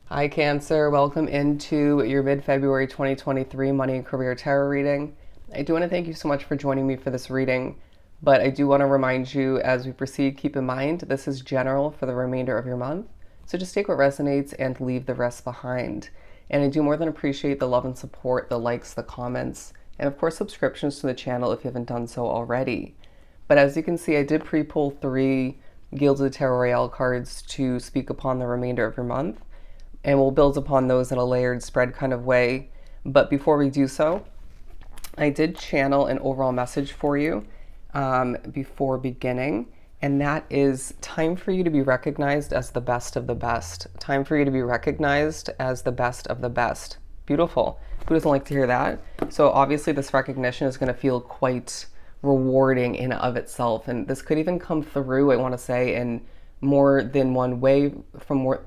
Hi, Cancer. Welcome into your mid-February 2023 Money and Career Tarot reading. I do want to thank you so much for joining me for this reading, but I do want to remind you as we proceed, keep in mind this is general for the remainder of your month, so just take what resonates and leave the rest behind. And I do more than appreciate the love and support, the likes, the comments, and of course subscriptions to the channel if you haven't done so already. But as you can see, I did pre-pull 3 Gilded Tarot Royale cards to speak upon the remainder of your month, and we'll build upon those in a layered spread kind of way. But before we do so, I did channel an overall message for you before beginning, and that is time for you to be recognized as the best of the best. Time for you to be recognized as the best of the best. Beautiful. Who doesn't like to hear that? So obviously this recognition is going to feel quite rewarding in and of itself, and this could even come through, I want to say, in more than one way, from more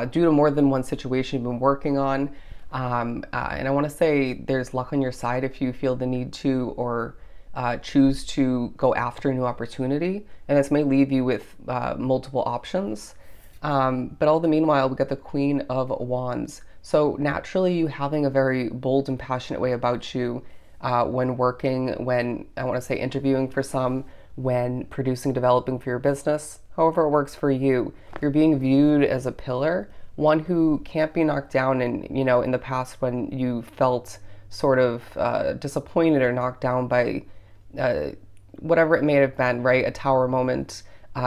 due to more than one situation you've been working on. And I want to say there's luck on your side if you feel the need to or choose to go after a new opportunity. And this may leave you with multiple options. But all the meanwhile, we got the Queen of Wands. So naturally, you having a very bold and passionate way about you when working, when I want to say interviewing for some, when producing, developing for your business, however it works for you. You're being viewed as a pillar, one who can't be knocked down. And, you know, in the past when you felt sort of disappointed or knocked down by whatever it may have been, right? A tower moment,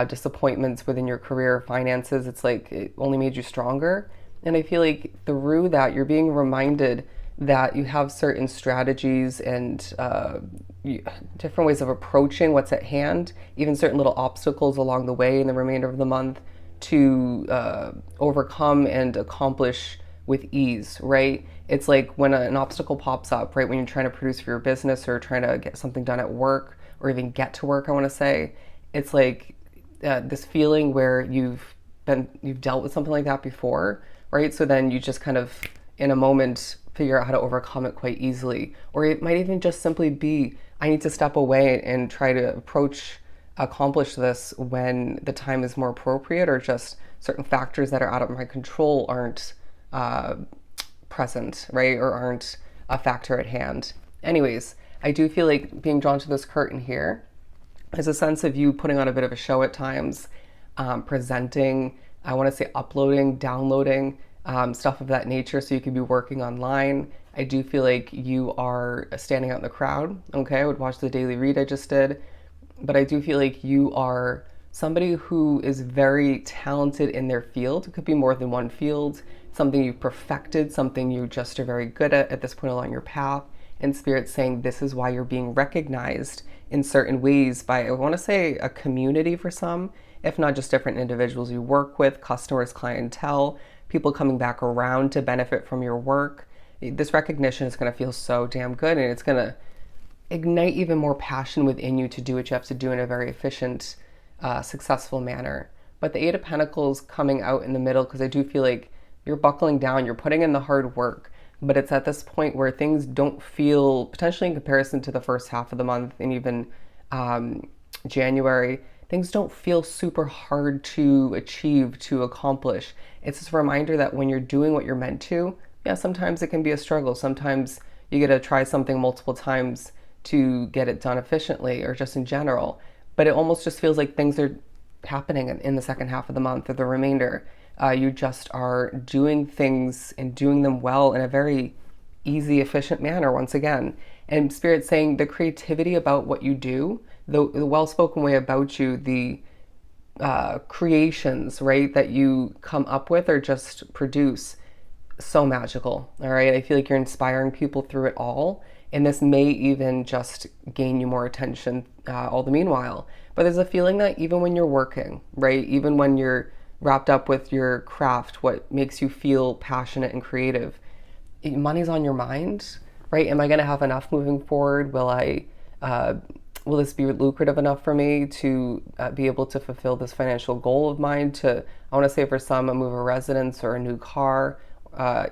disappointments within your career, finances, it's like it only made you stronger. And I feel like through that, you're being reminded that you have certain strategies and different ways of approaching what's at hand, even certain little obstacles along the way in the remainder of the month to overcome and accomplish with ease, right? It's like when an obstacle pops up, right? When you're trying to produce for your business or trying to get something done at work or even get to work, I want to say, it's like this feeling where you've dealt with something like that before, right? So then you just kind of, in a moment, figure out how to overcome it quite easily. Or it might even just simply be, I need to step away and try to accomplish this when the time is more appropriate, or just certain factors that are out of my control aren't present, right? Or aren't a factor at hand. Anyways, I do feel like being drawn to this curtain here is a sense of you putting on a bit of a show at times, presenting, I want to say uploading, downloading, stuff of that nature, so you could be working online. I do feel like you are standing out in the crowd. Okay, I would watch the daily read I just did, but I do feel like you are somebody who is very talented in their field. It could be more than one field, something you've perfected, something you just are very good at this point along your path. And Spirit's saying this is why you're being recognized in certain ways by, I want to say, a community for some, if not just different individuals you work with, customers, clientele, people coming back around to benefit from your work. This recognition is going to feel so damn good, and it's going to ignite even more passion within you to do what you have to do in a very efficient, successful manner. But the Eight of Pentacles coming out in the middle, because I do feel like you're buckling down, you're putting in the hard work, but it's at this point where things don't feel, potentially in comparison to the first half of the month and even January, things don't feel super hard to achieve, to accomplish. It's just a reminder that when you're doing what you're meant to, yeah, sometimes it can be a struggle. Sometimes you get to try something multiple times to get it done efficiently, or just in general. But it almost just feels like things are happening in the second half of the month or the remainder. You just are doing things and doing them well in a very easy, efficient manner once again. And Spirit's saying the creativity about what you do, the well-spoken way about you, the creations, right, that you come up with or just produce, so magical. All right, I feel like you're inspiring people through it all, and this may even just gain you more attention all the meanwhile. But there's a feeling that even when you're working, right, even when you're wrapped up with your craft, what makes you feel passionate and creative, money's on your mind, right? Am I going to have enough moving forward? Will this be lucrative enough for me to be able to fulfill this financial goal of mine? To, I want to say for some, a move of residence or a new car,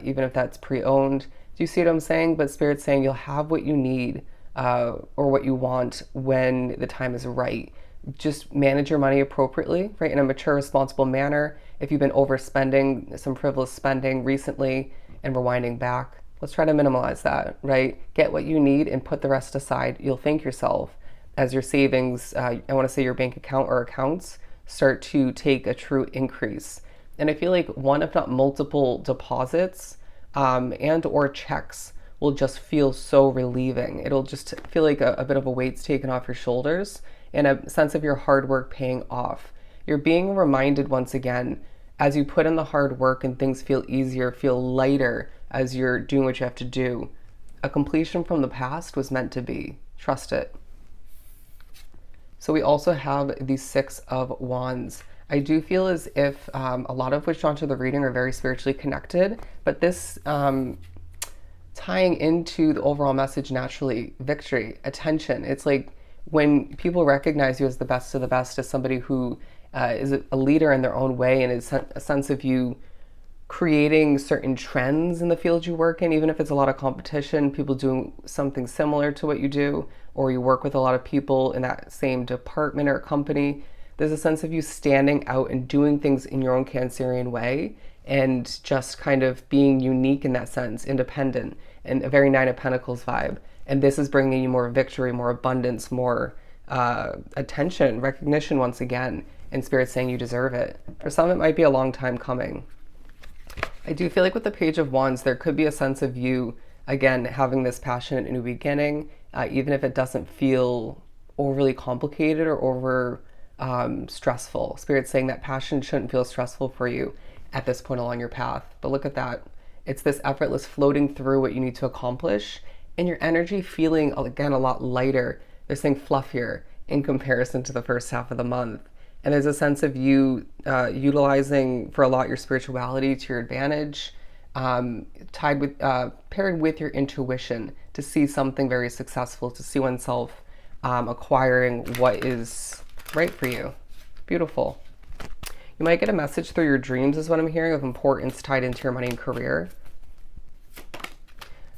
even if that's pre-owned. Do you see what I'm saying? But Spirit's saying you'll have what you need or what you want when the time is right. Just manage your money appropriately, right, in a mature, responsible manner, if you've been overspending, some frivolous spending recently and rewinding back, let's try to minimize that, right? Get what you need and put the rest aside. You'll thank yourself as your savings, I want to say your bank account or accounts, start to take a true increase. And I feel like one, if not multiple deposits and or checks will just feel so relieving. It'll just feel like a bit of a weight's taken off your shoulders and a sense of your hard work paying off. You're being reminded once again, as you put in the hard work and things feel easier, feel lighter as you're doing what you have to do. A completion from the past was meant to be. Trust it. So we also have the Six of Wands. I do feel as if a lot of which drawn to the reading are very spiritually connected, but this tying into the overall message naturally, victory, attention. It's like when people recognize you as the best of the best, as somebody who is a leader in their own way, and is a sense of you creating certain trends in the field you work in, even if it's a lot of competition, people doing something similar to what you do, or you work with a lot of people in that same department or company. There's a sense of you standing out and doing things in your own Cancerian way and just kind of being unique in that sense, independent, and a very Nine of Pentacles vibe. And this is bringing you more victory, more abundance, more attention, recognition once again, and Spirit saying you deserve it. For some, it might be a long time coming. I do feel like with the Page of Wands, there could be a sense of you, again, having this passionate new beginning, even if it doesn't feel overly complicated or over stressful. Spirit's saying that passion shouldn't feel stressful for you at this point along your path. But look at that. It's this effortless floating through what you need to accomplish, and your energy feeling, again, a lot lighter. They're saying fluffier in comparison to the first half of the month. And there's a sense of you utilizing, for a lot, your spirituality to your advantage, tied with, paired with your intuition to see something very successful, to see oneself acquiring what is right for you. Beautiful. You might get a message through your dreams, is what I'm hearing, of importance tied into your money and career.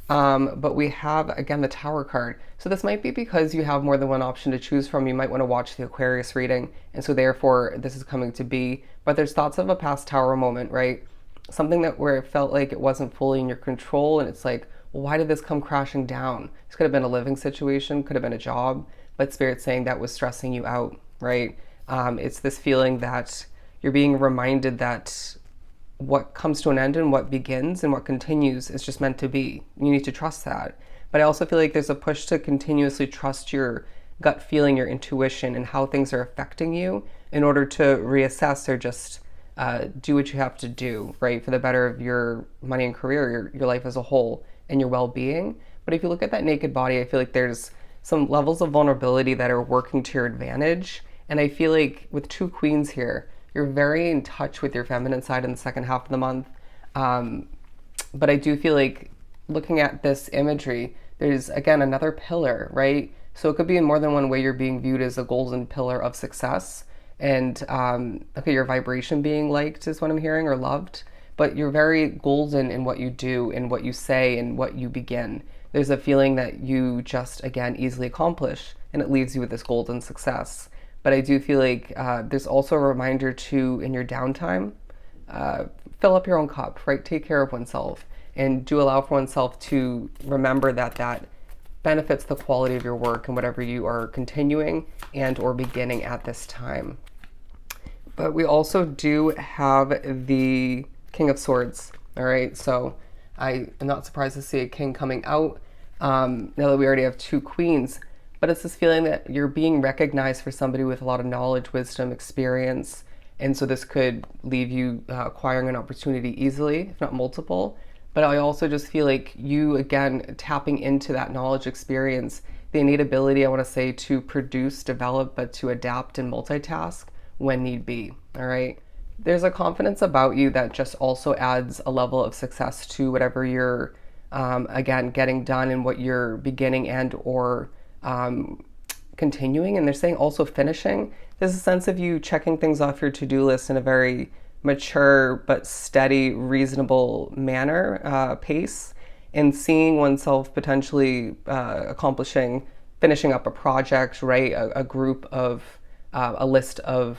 But we have, again, the Tower card. So this might be because you have more than one option to choose from. You might want to watch the Aquarius reading, and so therefore this is coming to be. But there's thoughts of a past Tower moment, right? Something that where it felt like it wasn't fully in your control, and it's like, well, why did this come crashing down? This could have been a living situation, could have been a job, but Spirit's saying that was stressing you out, right? It's this feeling that you're being reminded that what comes to an end and what begins and what continues is just meant to be. You need to trust that. But I also feel like there's a push to continuously trust your gut feeling, your intuition, and how things are affecting you in order to reassess or just do what you have to do, right, for the better of your money and career, your life as a whole, and your well-being. But if you look at that naked body, I feel like there's some levels of vulnerability that are working to your advantage. And I feel like with two queens here, you're very in touch with your feminine side in the second half of the month. But I do feel like looking at this imagery, there's, again, another pillar, right? So it could be in more than one way you're being viewed as a golden pillar of success. And, okay, your vibration being liked is what I'm hearing, or loved. But you're very golden in what you do, in what you say, and what you begin. There's a feeling that you just, again, easily accomplish, and it leaves you with this golden success. But I do feel like there's also a reminder to, in your downtime, fill up your own cup, right? Take care of oneself, and do allow for oneself to remember that that benefits the quality of your work and whatever you are continuing and or beginning at this time. But we also do have the King of Swords, all right? So I am not surprised to see a king coming out now that we already have two queens. But it's this feeling that you're being recognized for somebody with a lot of knowledge, wisdom, experience. And so this could leave you acquiring an opportunity easily, if not multiple. But I also just feel like you, again, tapping into that knowledge, experience, the innate ability, I want to say, to produce, develop, but to adapt and multitask when need be, all right? There's a confidence about you that just also adds a level of success to whatever you're, again, getting done and what you're beginning and or continuing. And they're saying also finishing. There's a sense of you checking things off your to-do list in a very mature but steady, reasonable manner, pace, and seeing oneself potentially finishing up a project, right? A group of, a list of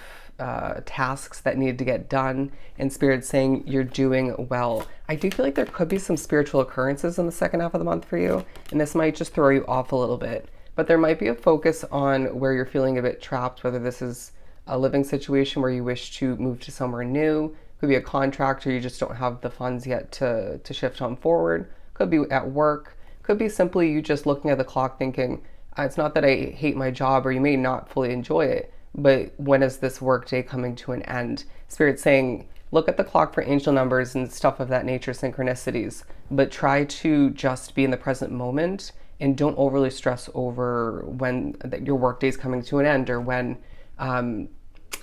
tasks that need to get done, and Spirit saying you're doing well. I do feel like there could be some spiritual occurrences in the second half of the month for you, and this might just throw you off a little bit. But there might be a focus on where you're feeling a bit trapped, whether this is a living situation where you wish to move to somewhere new, could be a contract or you just don't have the funds yet to shift on forward, could be at work, could be simply you just looking at the clock thinking, it's not that I hate my job, or you may not fully enjoy it, but when is this workday coming to an end? Spirit saying, look at the clock for angel numbers and stuff of that nature, synchronicities, but try to just be in the present moment and don't overly stress over when your workday is coming to an end, or when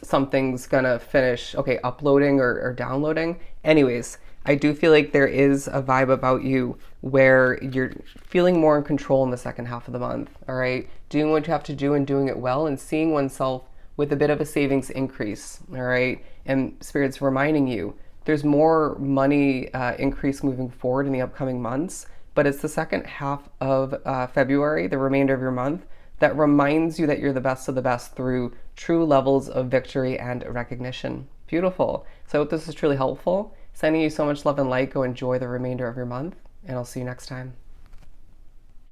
something's gonna finish, okay, uploading or downloading. Anyways, I do feel like there is a vibe about you where you're feeling more in control in the second half of the month, all right? Doing what you have to do and doing it well, and seeing oneself with a bit of a savings increase, all right? And Spirit's reminding you there's more money increase moving forward in the upcoming months, but it's the second half of February, the remainder of your month, that reminds you that you're the best of the best through true levels of victory and recognition. Beautiful. So I hope this is truly helpful. Sending you so much love and light. Go enjoy the remainder of your month, and I'll see you next time.